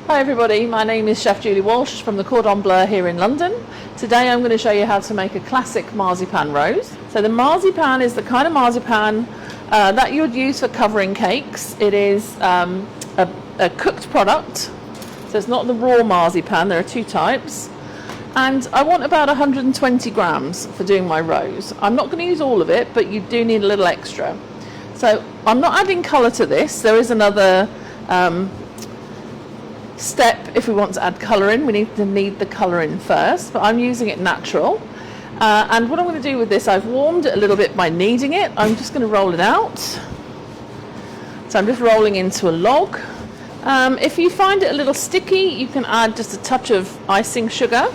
Hi everybody, my name is Chef Julie Walsh from the Cordon Bleu here in London. Today I'm going to show you how to make a classic marzipan rose. So the marzipan is the kind of marzipan that you would use for covering cakes. It is a cooked product, so it's not the raw marzipan, there are two types. And I want about 120 grams for doing my rose. I'm not going to use all of it, but you do need a little extra. So I'm not adding colour to this. There is another step if we want to add colour in. We need the colour in first, but I'm using it natural. And what I'm going to do with this, I've warmed it a little bit by kneading it. I'm just going to roll it out. So I'm just rolling into a log. If you find it a little sticky, you can add just a touch of icing sugar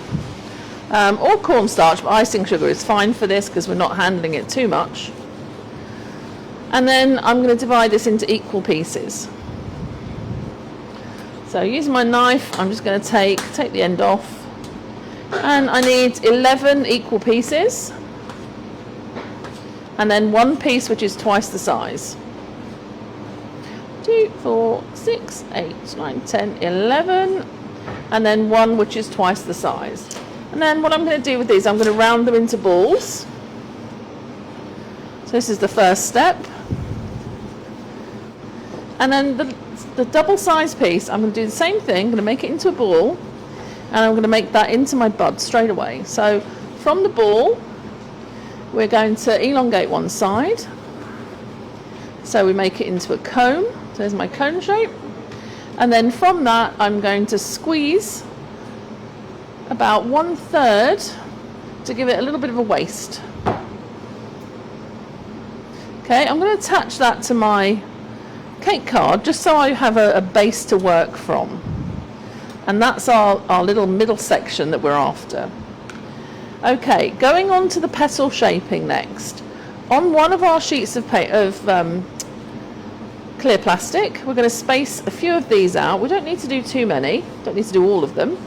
or cornstarch, but icing sugar is fine for this because we're not handling it too much. And then I'm going to divide this into equal pieces. So using my knife, I'm just going to take the end off, and I need 11 equal pieces, and then one piece which is twice the size. 2, 4, 6, 8, 9, 10, 11, and then one which is twice the size. And then what I'm going to do with these, I'm going to round them into balls. So this is the first step. And then the double size piece, I'm going to do the same thing. I'm going to make it into a ball, and I'm going to make that into my bud straight away. So from the ball, we're going to elongate one side. So we make it into a cone. So there's my cone shape. And then from that, I'm going to squeeze about 1/3 to give it a little bit of a waist. Okay, I'm going to attach that to my cake card just so I have a base to work from, and that's our little middle section that we're after. Okay, going on to the petal shaping next. On one of our sheets of clear plastic, we're going to space a few of these out. We don't need to do too many, don't need to do all of them.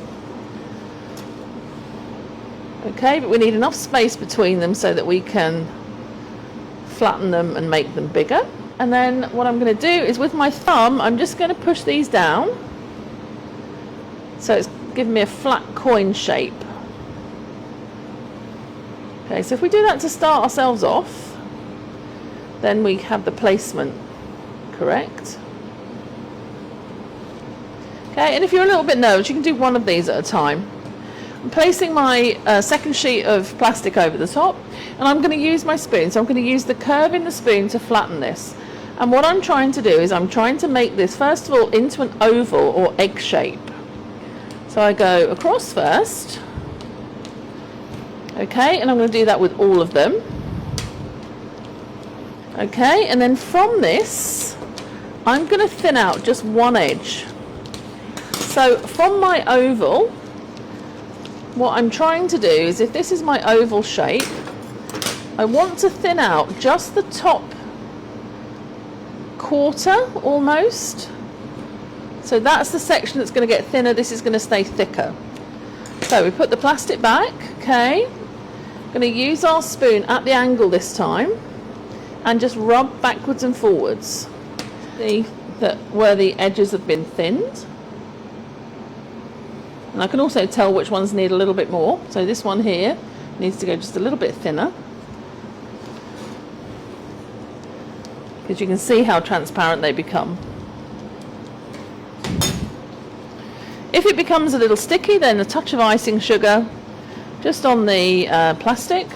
Okay, but we need enough space between them so that we can flatten them and make them bigger. And then what I'm going to do is with my thumb, I'm just going to push these down. So it's giving me a flat coin shape. Okay, so if we do that to start ourselves off, then we have the placement correct. Okay, and if you're a little bit nervous, you can do one of these at a time. I'm placing my second sheet of plastic over the top, and I'm going to use my spoon. So I'm going to use the curve in the spoon to flatten this. And what I'm trying to do is I'm trying to make this, first of all, into an oval or egg shape. So I go across first. Okay, and I'm going to do that with all of them. Okay, and then from this, I'm going to thin out just one edge. So from my oval, what I'm trying to do is, if this is my oval shape, I want to thin out just the top quarter almost. So that's the section that's going to get thinner. This is going to stay thicker. So we put the plastic back. Okay, I'm going to use our spoon at the angle this time and just rub backwards and forwards. See that where the edges have been thinned. And I can also tell which ones need a little bit more. So this one here needs to go just a little bit thinner, because you can see how transparent they become. If it becomes a little sticky, then a touch of icing sugar just on the plastic.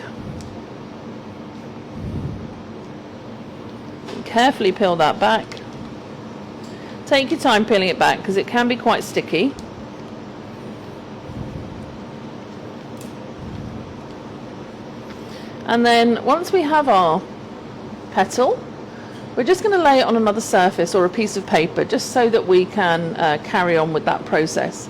And carefully peel that back. Take your time peeling it back because it can be quite sticky. And then once we have our petal, we're just going to lay it on another surface or a piece of paper just so that we can carry on with that process.